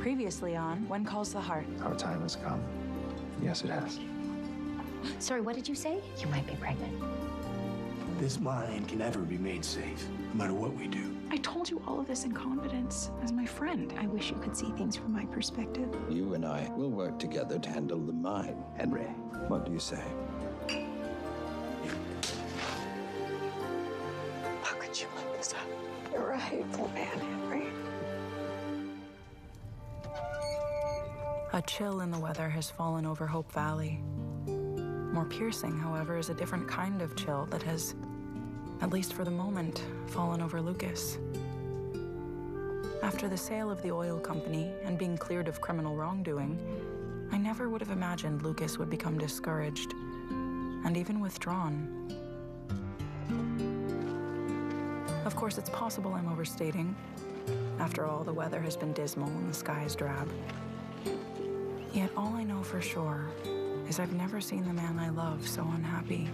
Previously on When Calls the Heart. Our time has come. Yes, it has. Sorry, what did you say? You might be pregnant. This mind can never be made safe, no matter what we do. I told you all of this in confidence as my friend. I wish you could see things from my perspective. You and I will work together to handle the mine. Henry, what do you say? How could you let this happen? You're a hateful man, Henry. A chill in the weather has fallen over Hope Valley. More piercing, however, is a different kind of chill that has, at least for the moment, fallen over Lucas. After the sale of the oil company and being cleared of criminal wrongdoing, I never would have imagined Lucas would become discouraged and even withdrawn. Of course, it's possible I'm overstating. After all, the weather has been dismal and the sky is drab. Yet all I know for sure is I've never seen the man I love so unhappy.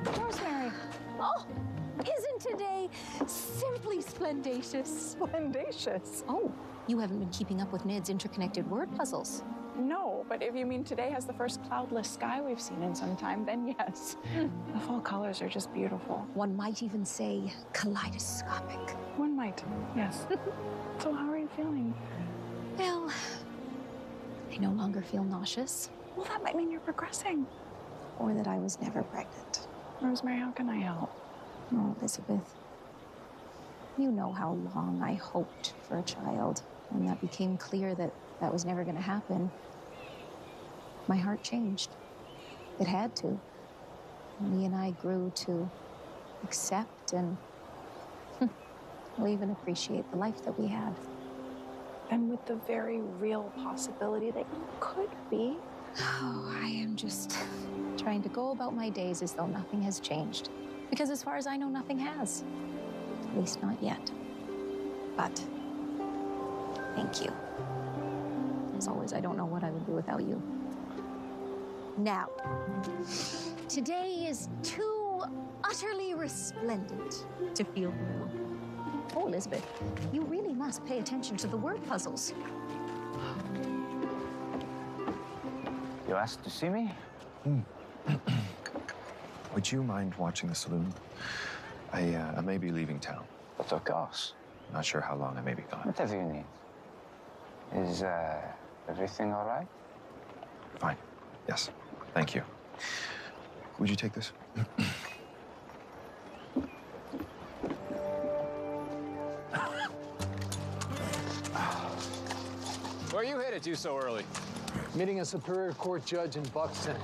Rosemary. Oh, isn't today simply splendacious? Splendacious. Oh, you haven't been keeping up with Ned's interconnected word puzzles. No, but if you mean today has the first cloudless sky we've seen in some time, then yes. The fall colors are just beautiful. One might even say kaleidoscopic. One might, yes. So how are you feeling? Well, I no longer feel nauseous. Well, that might mean you're progressing. Or that I was never pregnant. Rosemary, how can I help? Oh, Elizabeth, you know how long I hoped for a child. When that became clear that that was never going to happen, my heart changed. It had to. Lee and I grew to accept and we'll even appreciate the life that we had. And with the very real possibility that you could be. Oh, I am just trying to go about my days as though nothing has changed. Because as far as I know, nothing has. At least not yet. But thank you. As always, I don't know what I would do without you. Now, today is too utterly resplendent to feel blue. Oh, Elizabeth, you really must pay attention to the word puzzles. You asked to see me? Would you mind watching the saloon? I may be leaving town. But of course. Not sure how long I may be gone. Whatever you need. Is everything all right? Fine. Yes. Thank you. Would you take this? Where you headed to so early? Meeting a Superior Court judge in Buxton.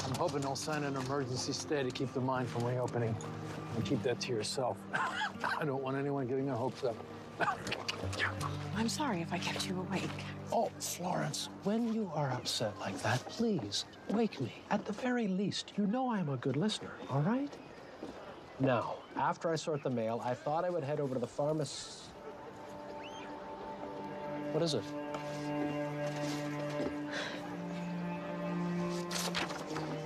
I'm hoping they'll sign an emergency stay to keep the mine from reopening. And keep that to yourself. I don't want anyone getting their hopes up. I'm sorry if I kept you awake. Oh, Florence, when you are upset like that, please wake me. At the very least, you know I'm a good listener, all right? Now, after I sort the mail, I thought I would head over to the pharmacy. What is it?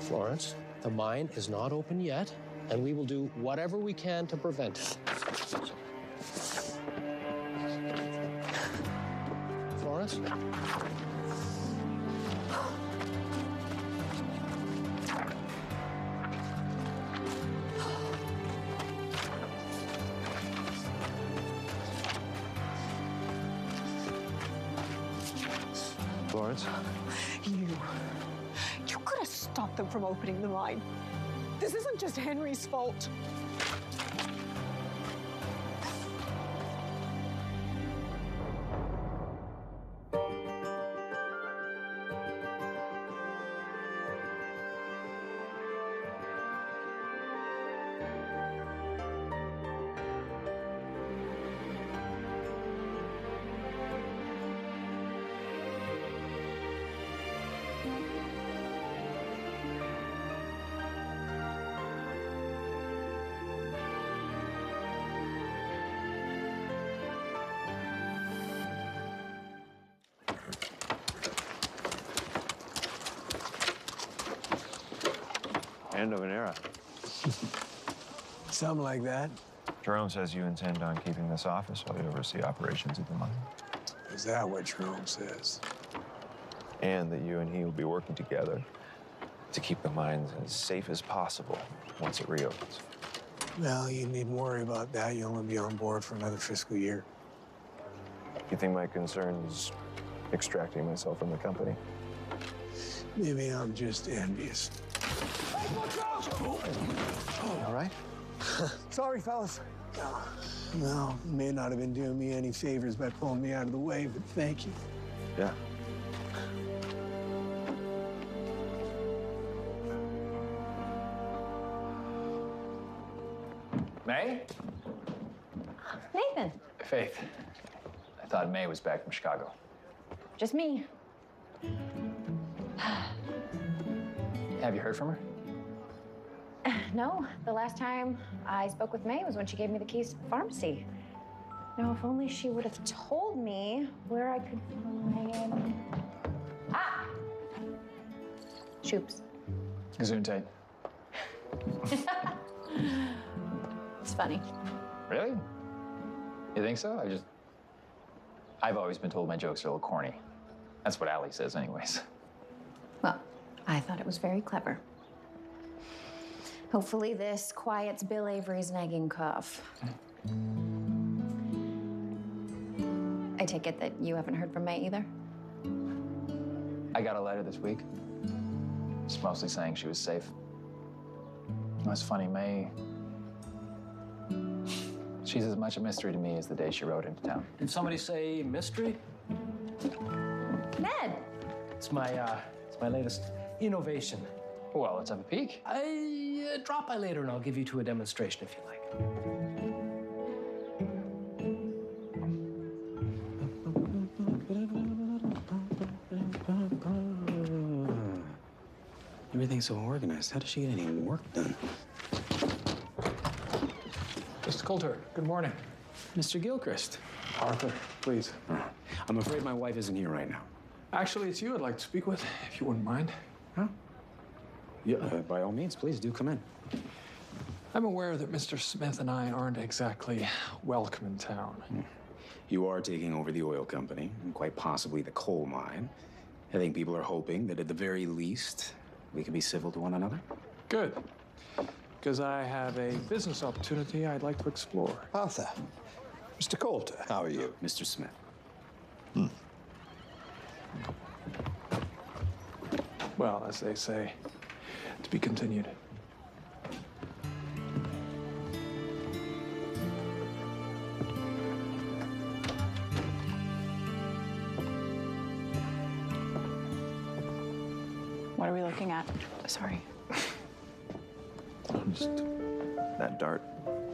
Florence, the mine is not open yet, and we will do whatever we can to prevent it. Florence? Florence? You could have stopped them from opening the mine. This isn't just Henry's fault. End of an era. Something like that. Jerome says you intend on keeping this office while you oversee operations at the mine. Is that what Jerome says? And that you and he will be working together to keep the mines as safe as possible once it reopens. Well, you needn't worry about that. You'll only be on board for another fiscal year. You think my concern is extracting myself from the company? Maybe I'm just envious. All right? Sorry, fellas. Well, may not have been doing me any favors by pulling me out of the way, but thank you. Yeah. May? Nathan, Faith. I thought May was back from Chicago. just me. Have you heard from her? No, the last time I spoke with May was when she gave me the keys to the pharmacy. Now, if only she would have told me where I could find... Ah! Shoops. Gesundheit. It's funny. Really? You think so? I've always been told my jokes are a little corny. That's what Allie says anyways. Well, I thought it was very clever. Hopefully this quiets Bill Avery's nagging cough. I take it that you haven't heard from May either? I got a letter this week. It's mostly saying she was safe. That's funny, May. She's as much a mystery to me as the day she rode into town. Did somebody say mystery? Ned! It's my latest innovation. Well, let's have a peek. Drop by later and I'll give you two a demonstration if you like. Everything's so organized. How does she get any work done? Mr. Coulter, good morning. Mr. Gilchrist. Arthur, please. I'm afraid my wife isn't here right now. Actually, it's you I'd like to speak with, if you wouldn't mind. Huh? Yeah, by all means, please do come in. I'm aware that Mr. Smith and I aren't exactly welcome in town. You are taking over the oil company, and quite possibly the coal mine. I think people are hoping that at the very least, we can be civil to one another. Good. Because I have a business opportunity I'd like to explore. Arthur, Mr. Coulter, how are you? Mr. Smith. Well, as they say, to be continued. What are we looking at? Sorry. Just that dart.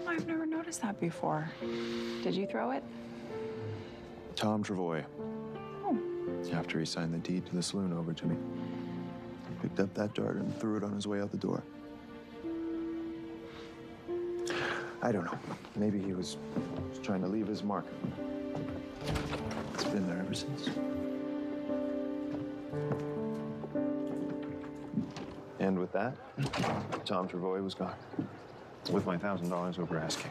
I've never noticed that before. Did you throw it? Tom Travoy. Oh. After he signed the deed to the saloon over to me. He picked up that dart and threw it on his way out the door. I don't know. Maybe he was trying to leave his mark. It's been there ever since. And with that, Tom Travoy was gone. With my $1,000 over asking.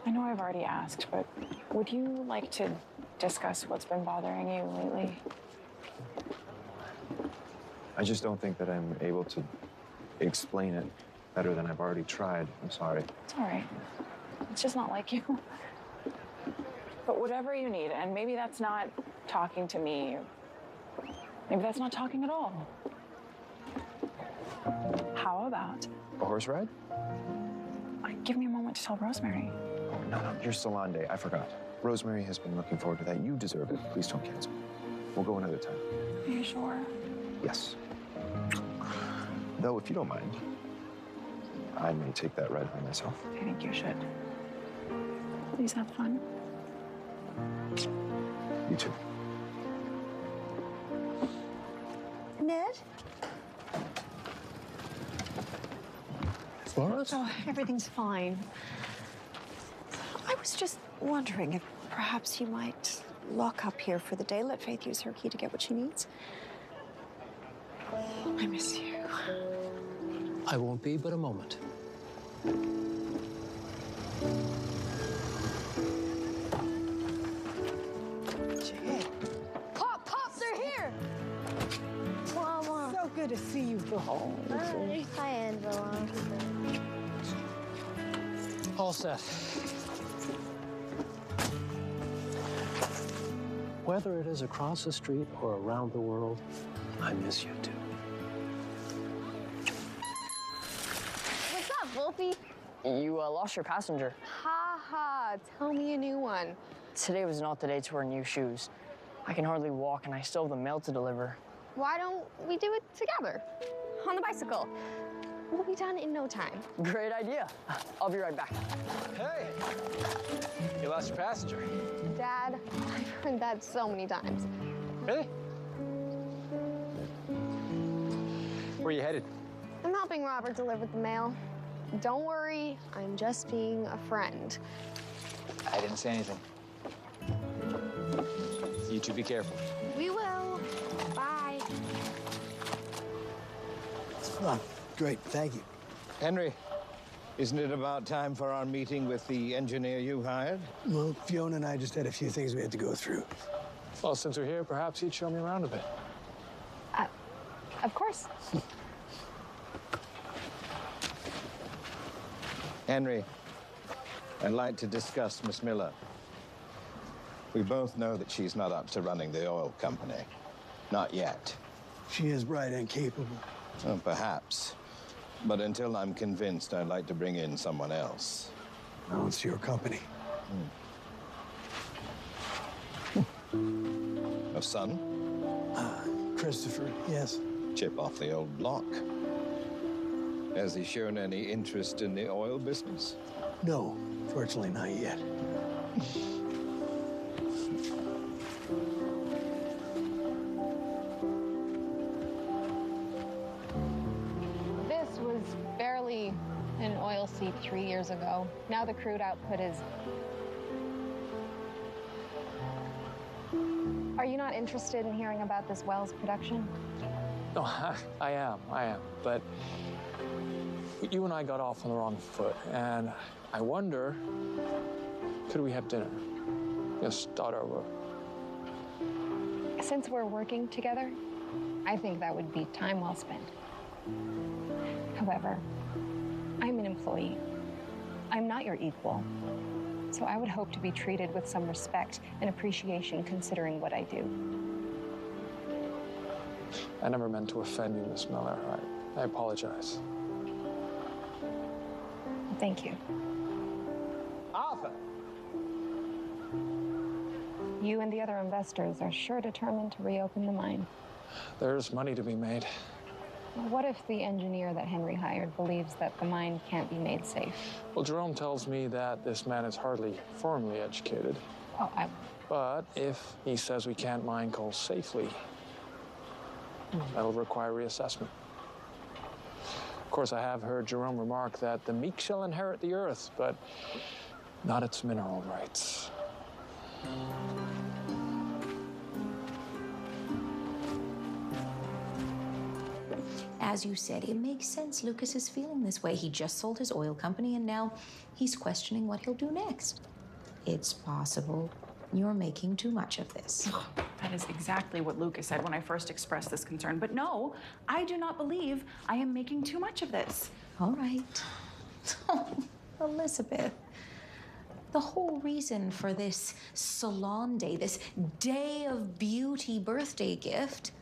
I know I've already asked, but would you like to discuss what's been bothering you lately? I just don't think that I'm able to explain it better than I've already tried. I'm sorry. It's all right. It's just not like you. But whatever you need, and maybe that's not talking to me. Maybe that's not talking at all. How about... A horse ride? Give me a moment to tell Rosemary. Oh, no, your salon day. I forgot. Rosemary has been looking forward to that. You deserve it. Please don't cancel. We'll go another time. Are you sure? Yes. Though, if you don't mind, I may take that ride by myself. I think you should. Please have fun. You too. Ned? Florence? Oh, everything's fine. I was just wondering if perhaps you might lock up here for the day. Let Faith use her key to get what she needs. I miss you. I won't be but a moment. Pop, they're here! Mama. So good to see you, Phil. Hi, Angela. All set. Whether it is across the street or around the world, I miss you too. What's up, Wolfie? You lost your passenger. Ha ha, tell me a new one. Today was not the day to wear new shoes. I can hardly walk and I still have the mail to deliver. Why don't we do it together? On the bicycle. We'll be done in no time. Great idea. I'll be right back. Hey, you lost your passenger. Dad, I've heard that so many times. Really? Where are you headed? I'm helping Robert deliver the mail. Don't worry, I'm just being a friend. I didn't say anything. You two be careful. We will. Bye. Oh, great, thank you. Henry, isn't it about time for our meeting with the engineer you hired? Well, Fiona and I just had a few things we had to go through. Well, since we're here, perhaps you'd show me around a bit. Of course. Henry, I'd like to discuss Miss Miller. We both know that she's not up to running the oil company. Not yet. She is bright and capable. Oh, perhaps. But until I'm convinced, I'd like to bring in someone else. Well, it's your company. A son? Christopher, yes. Chip off the old block. Has he shown any interest in the oil business? No, fortunately not yet. This was barely an oil seep 3 years ago. Now the crude output is... Are you not interested in hearing about this well's production? No, I am. But you and I got off on the wrong foot, and I wonder, could we have dinner? Just start over. Since we're working together, I think that would be time well spent. However, I'm an employee. I'm not your equal. So I would hope to be treated with some respect and appreciation considering what I do. I never meant to offend you, Miss Miller. I apologize. Thank you. Arthur! You and the other investors are sure determined to reopen the mine. There's money to be made. What if the engineer that Henry hired believes that the mine can't be made safe? Well, Jerome tells me that this man is hardly formally educated. Oh, But if he says we can't mine coal safely, that'll require reassessment. Of course, I have heard Jerome remark that the meek shall inherit the earth, but not its mineral rights. As you said, it makes sense Lucas is feeling this way. He just sold his oil company, and now he's questioning what he'll do next. It's possible you're making too much of this. That is exactly what Lucas said when I first expressed this concern. But no, I do not believe I am making too much of this. All right. Elizabeth, the whole reason for this salon day, this day of beauty birthday gift,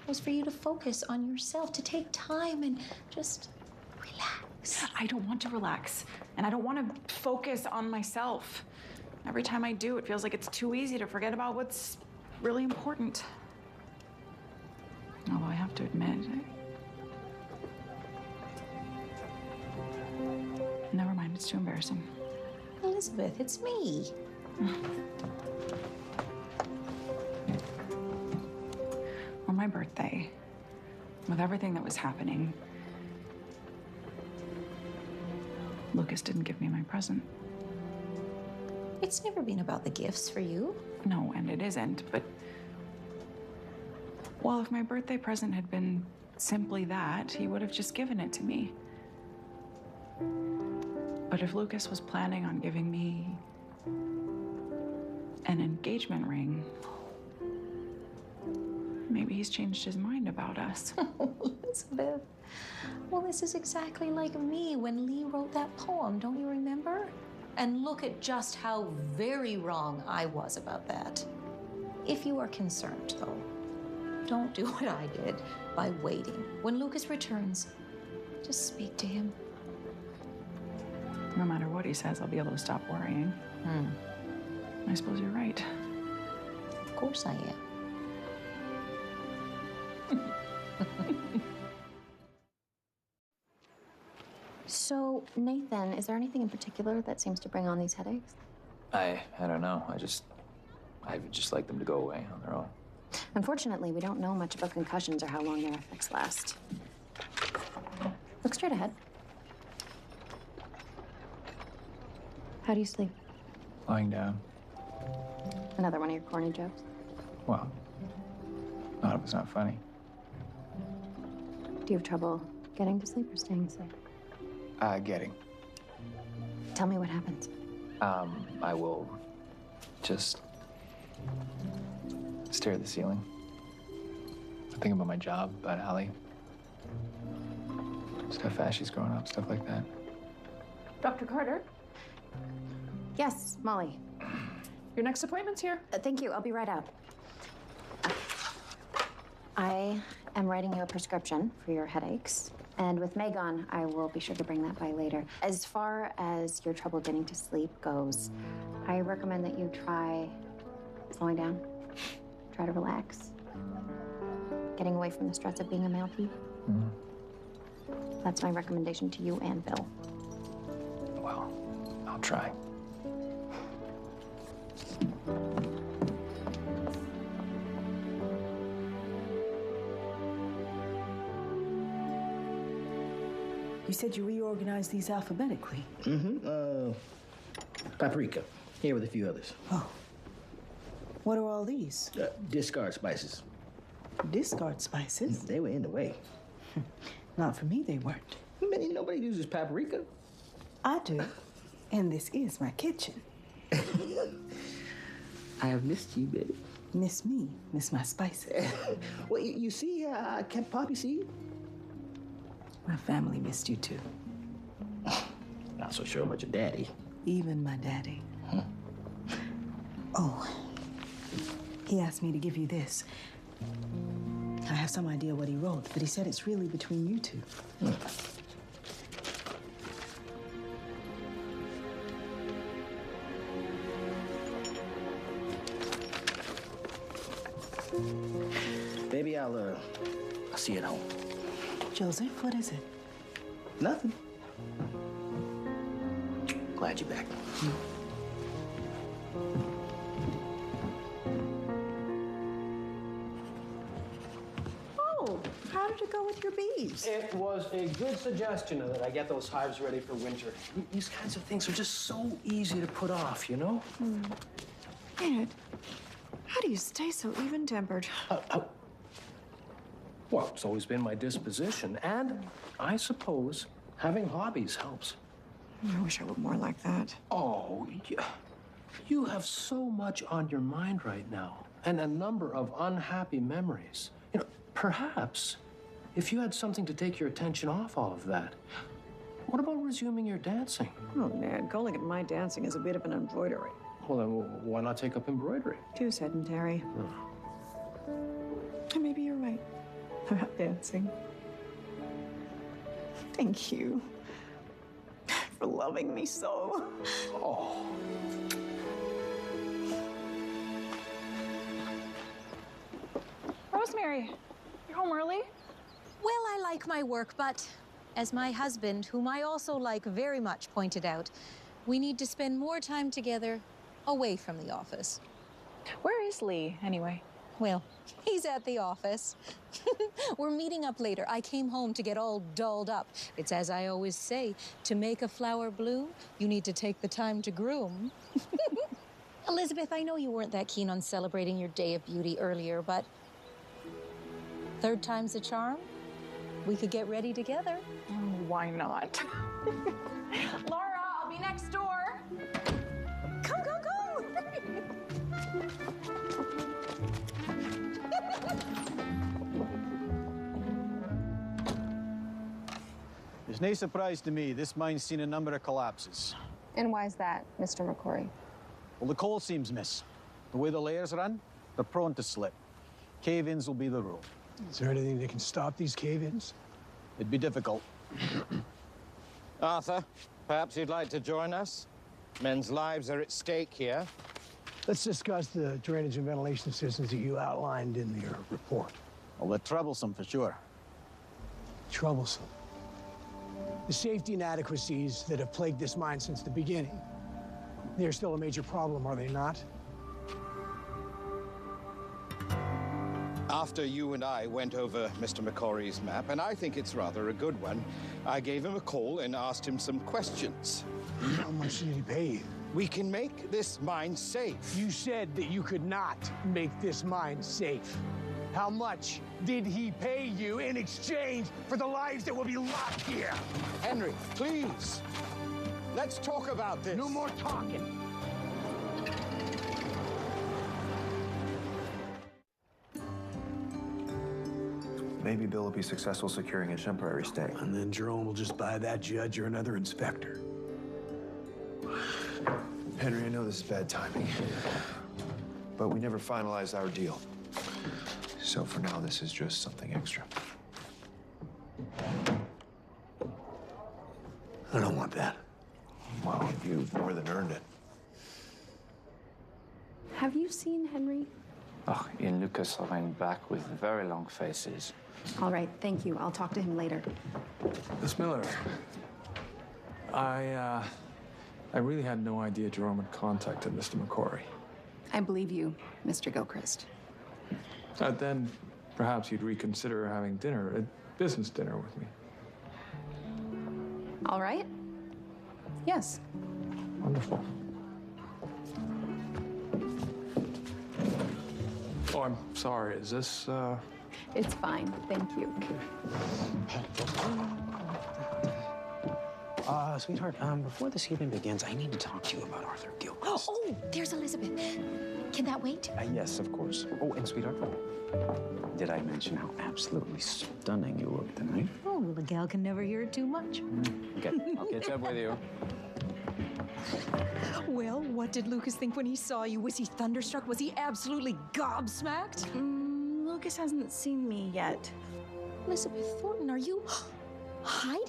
was for you to focus on yourself, to take time and just relax. I don't want to relax, and I don't want to focus on myself. Every time I do, it feels like it's too easy to forget about what's really important. Although I have to admit, never mind, it's too embarrassing. Elizabeth, it's me. On my birthday, with everything that was happening, Lucas didn't give me my present. It's never been about the gifts for you. No, and it isn't, but... Well, if my birthday present had been simply that, he would have just given it to me. But if Lucas was planning on giving me an engagement ring, maybe he's changed his mind about us. Elizabeth, well, this is exactly like me when Lee wrote that poem, don't you remember? And look at just how very wrong I was about that. If you are concerned, though, don't do what I did by waiting. When Lucas returns, just speak to him. No matter what he says, I'll be able to stop worrying. I suppose you're right. Of course I am. So, Nathan, is there anything in particular that seems to bring on these headaches? I don't know. I would just like them to go away on their own. Unfortunately, we don't know much about concussions or how long their effects last. Look straight ahead. How do you sleep? Lying down. Another one of your corny jokes? Well, thought it was not funny. Do you have trouble getting to sleep or staying asleep? Getting. Tell me what happens. I will just stare at the ceiling. Think about my job, about Allie. Just how fast she's growing up, stuff like that. Dr. Carter, Yes, Molly. your next appointment's here. Thank you. I'll be right out. I am writing you a prescription for your headaches. And with May gone, I will be sure to bring that by later. As far as your trouble getting to sleep goes, I recommend that you try slowing down. Try to relax. Getting away from the stress of being a male thief. That's my recommendation to you and Bill. Well, I'll try. You said you reorganized these alphabetically. Paprika, here with a few others. Oh. What are all these? Discard spices. Discard spices? They were in the way. Not for me, they weren't. Nobody uses paprika. I do. And this is my kitchen. I have missed you, baby. Miss me, miss my spices. Well, you see, I kept poppy seed. My family missed you too. Not so sure about your daddy. Even my daddy. Oh, he asked me to give you this. I have some idea what he wrote, but he said it's really between you two. Maybe I'll see you at home. Joseph, what is it? Nothing. Glad you're back. Oh, how did it go with your bees? It was a good suggestion that I get those hives ready for winter. These kinds of things are just so easy to put off, you know? Ed, how do you stay so even-tempered? Well, it's always been my disposition, and I suppose having hobbies helps. I wish I were more like that. Oh, you have so much on your mind right now, and a number of unhappy memories. You know, perhaps if you had something to take your attention off all of that, what about resuming your dancing? Oh, Ned, calling it my dancing is a bit of an embroidery. Well, then why not take up embroidery? Too sedentary. Maybe you're right about dancing. Thank you for loving me so. Oh. Rosemary, you're home early? Well, I like my work, but as my husband, whom I also like very much, pointed out, we need to spend more time together away from the office. Where is Lee, anyway? Well, he's at the office. We're meeting up later. I came home to get all dolled up. It's as I always say, to make a flower bloom, you need to take the time to groom. Elizabeth, I know you weren't that keen on celebrating your day of beauty earlier, but third time's a charm. We could get ready together. Oh, why not? Laura, I'll be It's no surprise to me. This mine's seen a number of collapses. And why is that, Mr. McCrory? Well, the coal seams miss. The way the layers run, they're prone to slip. Cave-ins will be the rule. Is there anything that can stop these cave-ins? It'd be difficult. Arthur, perhaps you'd like to join us? Men's lives are at stake here. Let's discuss the drainage and ventilation systems that you outlined in your report. Well, they're troublesome for sure. Troublesome. The safety inadequacies that have plagued this mine since the beginning, they're still a major problem, are they not? After you and I went over Mr. McCrory's map, and I think it's rather a good one, I gave him a call and asked him some questions. How much did he pay you? We can make this mine safe. You said that you could not make this mine safe. How much did he pay you in exchange for the lives that will be lost here? Henry, please. Let's talk about this. No more talking. Maybe Bill will be successful securing a temporary stay. And then Jerome will just buy that judge or another inspector. Henry, I know this is bad timing, but we never finalized our deal. So for now, this is just something extra. I don't want that. Well, you've more than earned it. Have you seen Henry? Oh, Ian Lucas are going back with very long faces. All right, thank you. I'll talk to him later. Miss Miller, I really had no idea Jerome had contacted Mr. McCrory. I believe you, Mr. Gilchrist. Then perhaps you'd reconsider having dinner, a business dinner with me. All right? Yes. Wonderful. Oh, I'm sorry. Is this, It's fine, thank you. Sweetheart, before this evening begins, I need to talk to you about Arthur Gilchrist. Oh, there's Elizabeth. Can that wait? Yes, of course. Oh, and sweetheart, did I mention how absolutely stunning you look tonight? Oh, well, a gal can never hear it too much. Okay, I'll catch up with you. Well, what did Lucas think when he saw you? Was he thunderstruck? Was he absolutely gobsmacked? Lucas hasn't seen me yet. Elizabeth Thornton, are you hiding?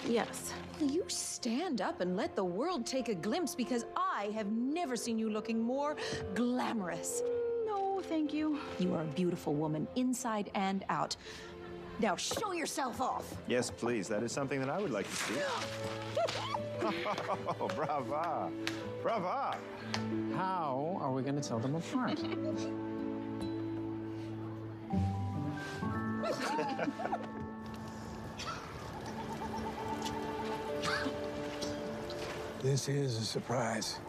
Yes. Will you stand up and let the world take a glimpse, because I have never seen you looking more glamorous. No, thank you. You are a beautiful woman, inside and out. Now show yourself off. Yes, please. That is something that I would like to see. Oh, brava. Brava. How are we going to tell them apart? This is a surprise.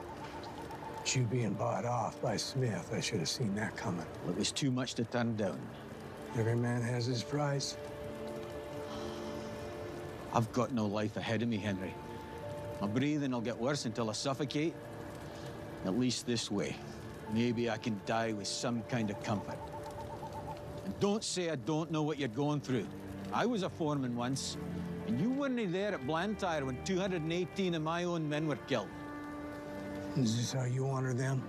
You being bought off by Smith, I should have seen that coming. Well, it was too much to turn down. Every man has his price. I've got no life ahead of me, Henry. My breathing will get worse until I suffocate. At least this way. Maybe I can die with some kind of comfort. And don't say I don't know what you're going through. I was a foreman once, and you weren't there at Blantyre when 218 of my own men were killed. Is this how you honor them?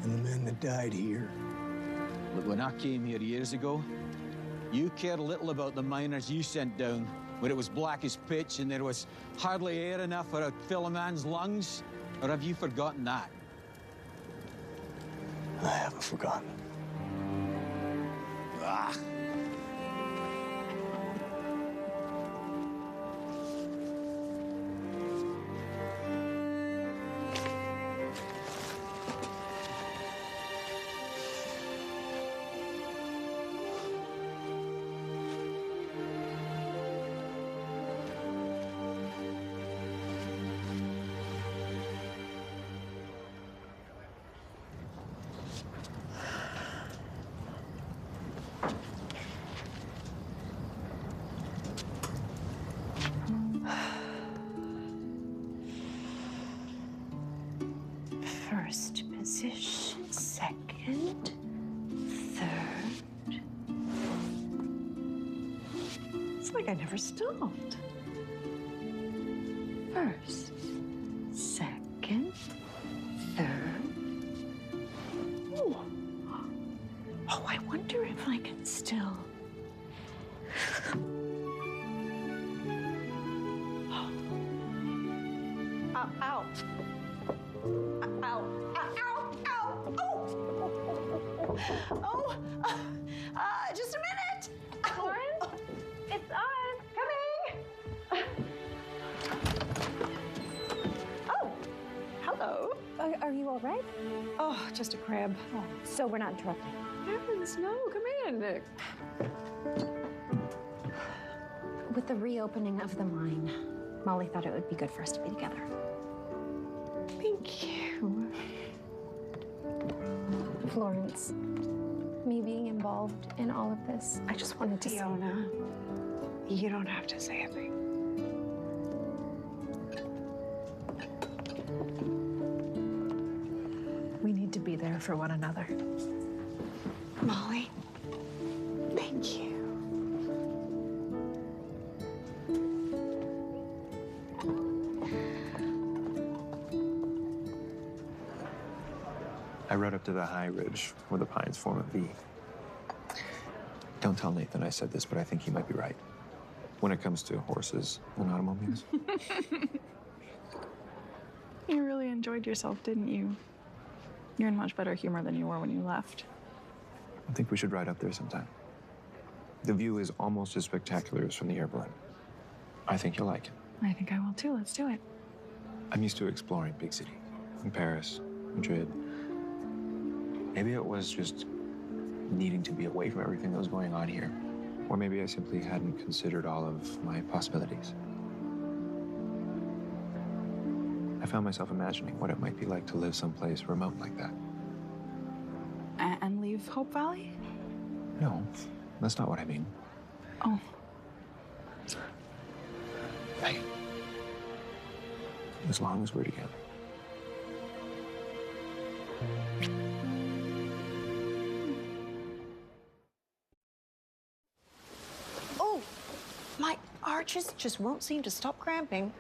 And the men that died here? Look, when I came here years ago, you cared little about the miners you sent down, where it was black as pitch and there was hardly air enough for to fill a man's lungs. Or have you forgotten that? I haven't forgotten. Ah. First position, second, third. It's like I never stopped. First, second, third. Oh. Oh, I wonder if I can still. Ow, ow. Ow, ow, ow, ow. Oh, just a minute. Lauren, it's us. Coming. Oh, hello. Are you all right? Oh, just a crab. Oh, so we're not interrupting. Heavens, no, come in. With the reopening of the mine, Molly thought it would be good for us to be together. Thank you. Florence, me being involved in all of this, I just wanted to Fiona, you don't have to say a thing. We need to be there for one another. Molly, thank you. I rode up to the high ridge where the pines form a V. Don't tell Nathan I said this, but I think he might be right. When it comes to horses and automobiles. You really enjoyed yourself, didn't you? You're in much better humor than you were when you left. I think we should ride up there sometime. The view is almost as spectacular as from the airplane. I think you'll like it. I think I will too. Let's do it. I'm used to exploring big cities. In Paris, Madrid. Maybe it was just needing to be away from everything that was going on here. Or maybe I simply hadn't considered all of my possibilities. I found myself imagining what it might be like to live someplace remote like that. And leave Hope Valley? No, that's not what I mean. Oh. Hey. As long as we're together. Oh, my arches just won't seem to stop cramping.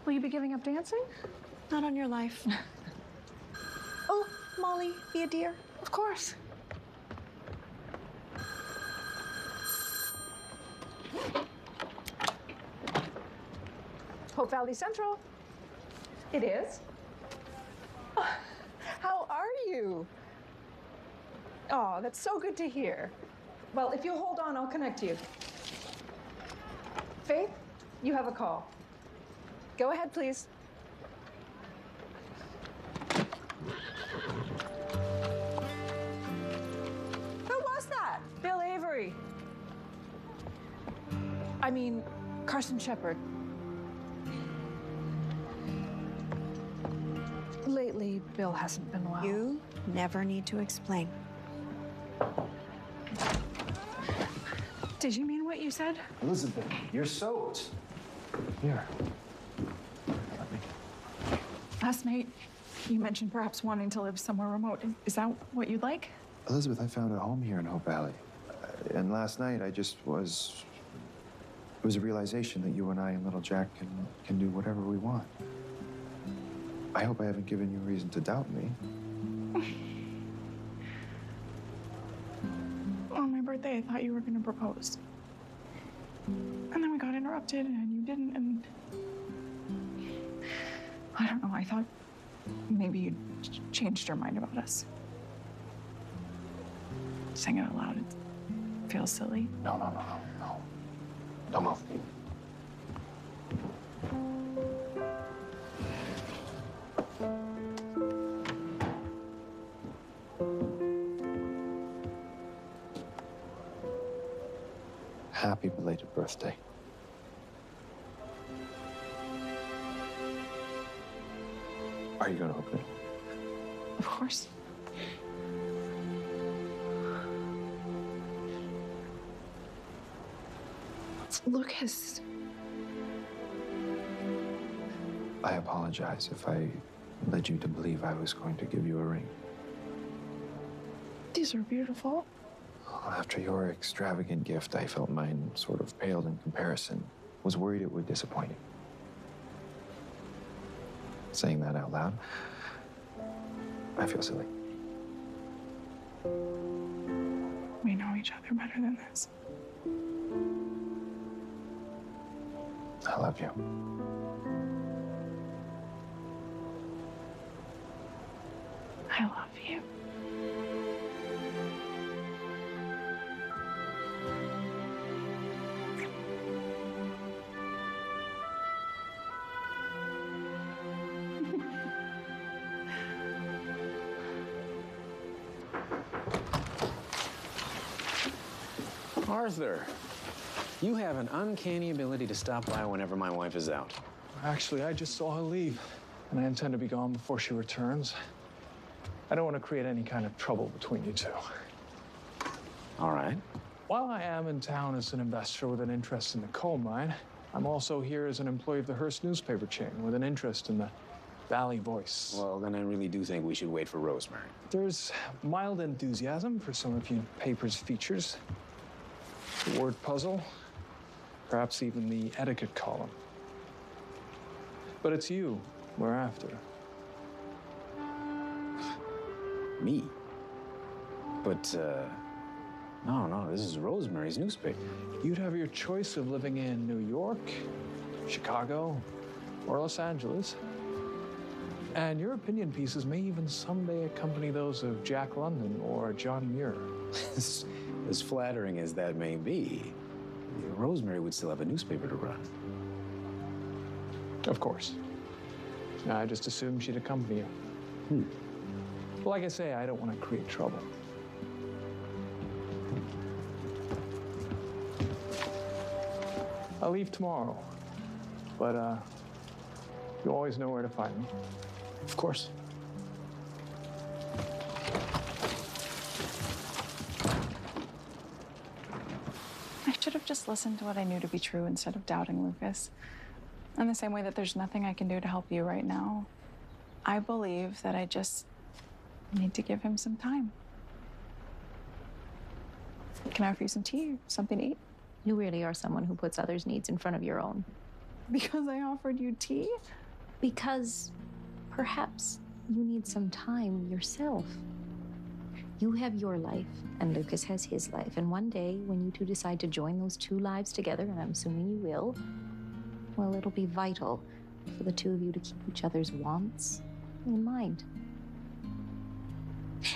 Will you be giving up dancing? Not on your life. Oh, Molly, be a dear. Of course. Hope Valley Central. It is. How are you? Oh, that's so good to hear. Well, if you'll hold on, I'll connect you. Faith, you have a call. Go ahead, please. Who was that? Bill Avery. I mean, Carson Shepard. Lately, Bill hasn't been well. You never need to explain. Did you mean what you said? Elizabeth, you're soaked. Here. Let me. Last night, you mentioned perhaps wanting to live somewhere remote. Is that what you'd like? Elizabeth, I found a home here in Hope Valley. And last night, I just was... It was a realization that you and I and little Jack can do whatever we want. I hope I haven't given you a reason to doubt me. On my birthday, I thought you were going to propose. And then we got interrupted, and you didn't, and... I don't know, I thought maybe you'd changed your mind about us. Saying it out loud, it feels silly. No. Don't move. Happy belated birthday. Are you going to open it? Of course. Lucas. I apologize if I led you to believe I was going to give you a ring. These are beautiful. After your extravagant gift, I felt mine sort of paled in comparison. Was worried it would disappoint you. saying that out loud. I feel silly. We know each other better than this. I love you. I love you. Arthur, you have an uncanny ability to stop by whenever my wife is out. Actually, I just saw her leave, and I intend to be gone before she returns. I don't want to create any kind of trouble between you two. All right. While I am in town as an investor with an interest in the coal mine, I'm also here as an employee of the Hearst newspaper chain with an interest in the Valley Voice. Well, then I really do think we should wait for Rosemary. There's mild enthusiasm for some of you paper's features. The word puzzle, perhaps even the etiquette column. But it's you we're after. Me? But, no, this is Rosemary's newspaper. You'd have your choice of living in New York, Chicago, or Los Angeles. And your opinion pieces may even someday accompany those of Jack London or John Muir. As flattering as that may be, Rosemary would still have a newspaper to run. Of course. I just assumed she'd accompany you. Well, like I say, I don't want to create trouble. I'll leave tomorrow, but you always know where to find me. Of course. I should have just listened to what I knew to be true instead of doubting Lucas. In the same way that there's nothing I can do to help you right now, I believe that I just need to give him some time. Can I offer you some tea or something to eat? You really are someone who puts others' needs in front of your own. Because I offered you tea? Because perhaps you need some time yourself. You have your life, and Lucas has his life. And one day, when you two decide to join those two lives together, and I'm assuming you will, well, it'll be vital for the two of you to keep each other's wants in mind.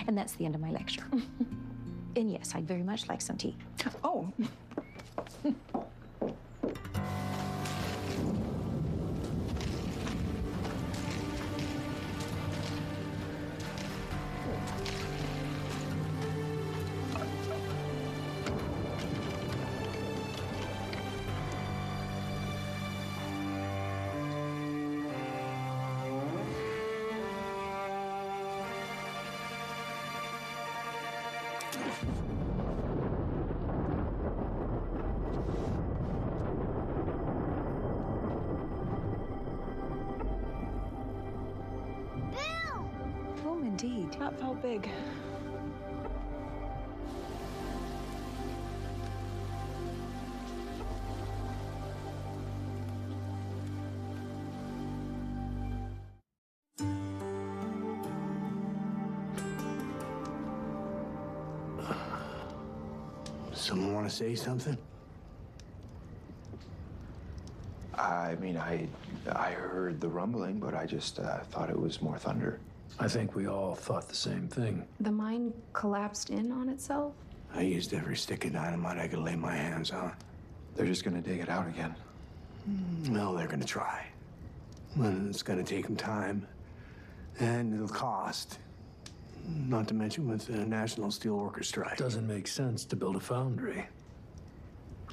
And that's the end of my lecture. And yes, I'd very much like some tea. Oh. Indeed. That felt big. Someone want to say something? I mean, I heard the rumbling, but I just thought it was more thunder. I think we all thought the same thing. The mine collapsed in on itself? I used every stick of dynamite I could lay my hands on. They're just gonna dig it out again. No, they're gonna try. And it's gonna take them time. And it'll cost. Not to mention with the National Steelworkers strike. Doesn't make sense to build a foundry.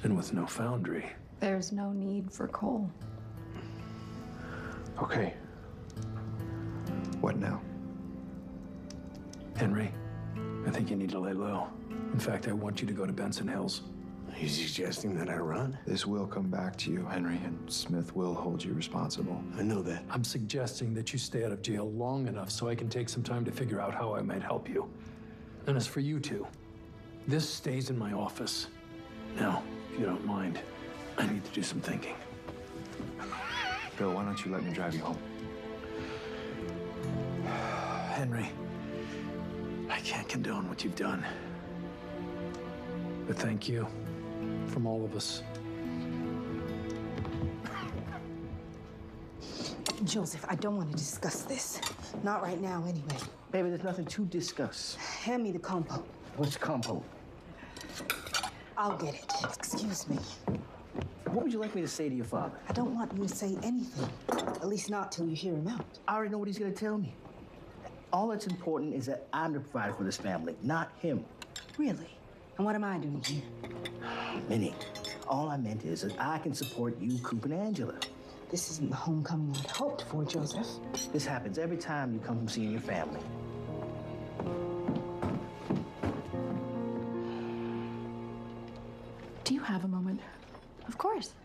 And with no foundry. There's no need for coal. Okay. What now? Henry, I think you need to lay low. In fact, I want you to go to Benson Hills. Are you suggesting that I run? This will come back to you, Henry, and Smith will hold you responsible. I know that. I'm suggesting that you stay out of jail long enough so I can take some time to figure out how I might help you. And as for you two, this stays in my office. Now, if you don't mind, I need to do some thinking. Bill, why don't you let me drive you home? Henry, I can't condone what you've done. But thank you from all of us. Joseph, I don't want to discuss this. Not right now, anyway. Baby, there's nothing to discuss. Hand me the compo. What's compo? I'll get it. Excuse me. What would you like me to say to your father? I don't want you to say anything. At least not till you hear him out. I already know what he's gonna tell me. All that's important is that I'm the provider for this family, not him. Really? And what am I doing here? Minnie, all I meant is that I can support you, Coop, and Angela. This isn't the homecoming I'd hoped for, Joseph. This happens every time you come from seeing your family. Do you have a moment? Of course.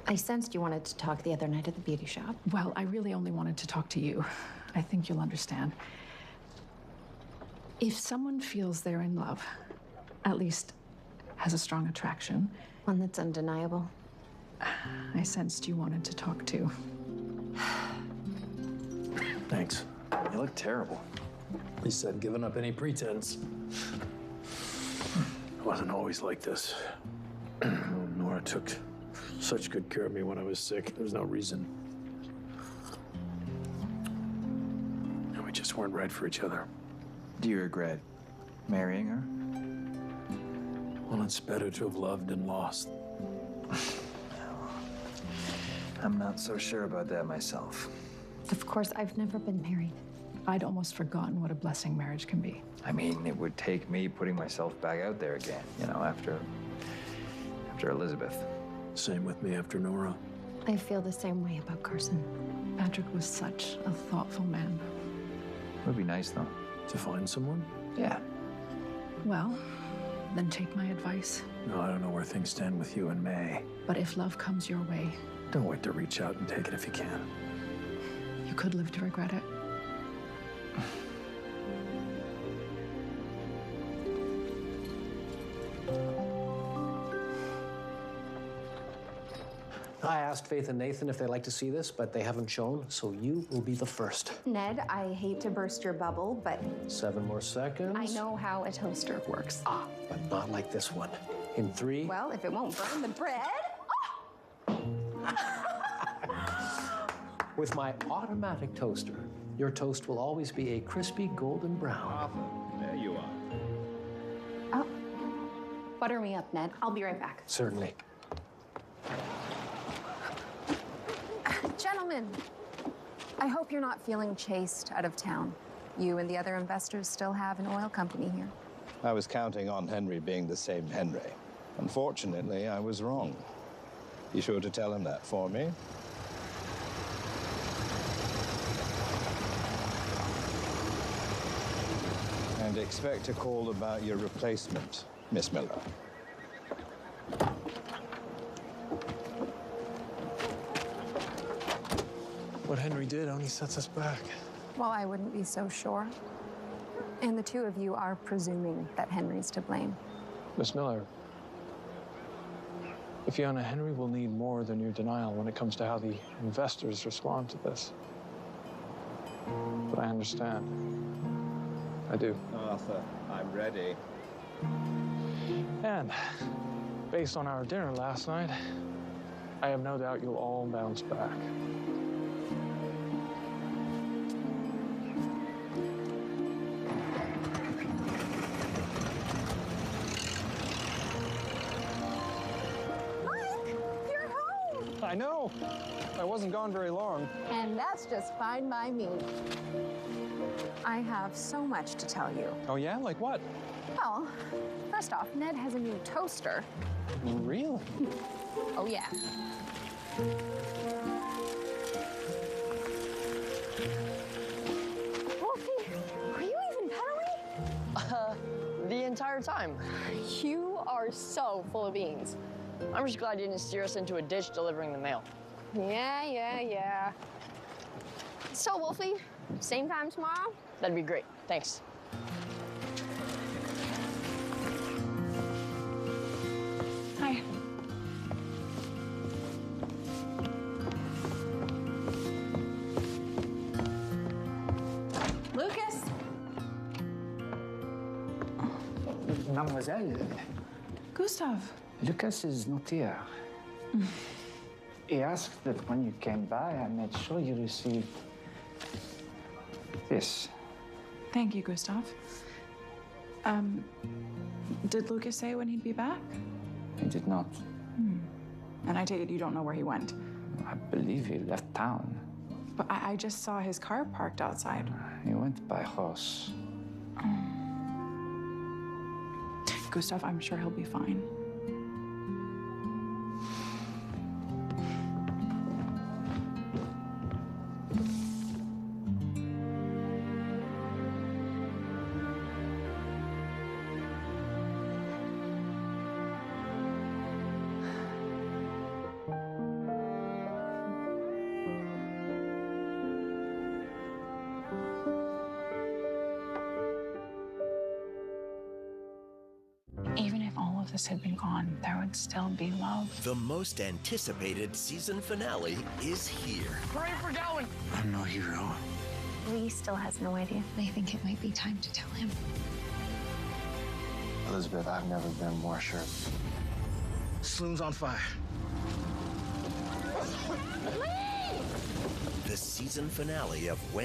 I sensed you wanted to talk the other night at the beauty shop. Well, I really only wanted to talk to you. I think you'll understand. If someone feels they're in love, at least has a strong attraction. One that's undeniable. I sensed you wanted to talk too. Thanks. You look terrible. He said giving up any pretense. It wasn't always like this. Nora took such good care of me when I was sick. There was no reason. And we just weren't right for each other. Do you regret marrying her? Well, it's better to have loved and lost. I'm not so sure about that myself. Of course, I've never been married. I'd almost forgotten what a blessing marriage can be. I mean, it would take me putting myself back out there again, you know, after Elizabeth. Same with me after Nora. I feel the same way about Carson. Patrick was such a thoughtful man. It would be nice, though. To find someone? Yeah. Well, then take my advice. No, I don't know where things stand with you and May. But if love comes your way, don't wait to reach out and take it if you can. you could live to regret it. I asked Faith and Nathan if they'd like to see this, but they haven't shown, so you will be the first. Ned, I hate to burst your bubble, but 7 more seconds. I know how a toaster works. Ah, but not like this one. In 3. Well, if it won't burn the bread. With my automatic toaster, your toast will always be a crispy golden brown. Arthur, there you are. Oh, butter me up, Ned. I'll be right back. Certainly. Gentlemen, I hope you're not feeling chased out of town. You and the other investors still have an oil company here. I was counting on Henry being the same Henry. Unfortunately, I was wrong. Be sure to tell him that for me. And expect a call about your replacement, Miss Miller. What Henry did only sets us back. Well, I wouldn't be so sure. And the two of you are presuming that Henry's to blame. Miss Miller, Fiona, Henry will need more than your denial when it comes to how the investors respond to this. But I understand. I do. Arthur, I'm ready. And based on our dinner last night, I have no doubt you'll all bounce back. I know. I wasn't gone very long. And that's just fine by me. I have so much to tell you. Oh, yeah? Like what? Well, first off, Ned has a new toaster. Really? Oh, yeah. Wolfie, were you even pedaling? The entire time. You are so full of beans. I'm just glad you didn't steer us into a ditch delivering the mail. Yeah. So, Wolfie, same time tomorrow? That'd be great. Thanks. Hi. Mademoiselle, Gustav. Lucas is not here. He asked that when you came by, I made sure you received this. Thank you, Gustav. Did Lucas say when he'd be back? He did not. And I take it you don't know where he went? I believe he left town. But I just saw his car parked outside. He went by horse. Gustav, I'm sure he'll be fine. Even if all of this had been gone, there would still be love. The most anticipated season finale is here. Hurry for going. I'm no hero. Lee still has no idea. I think it might be time to tell him. Elizabeth, I've never been more sure. Saloon's on fire. The season finale of When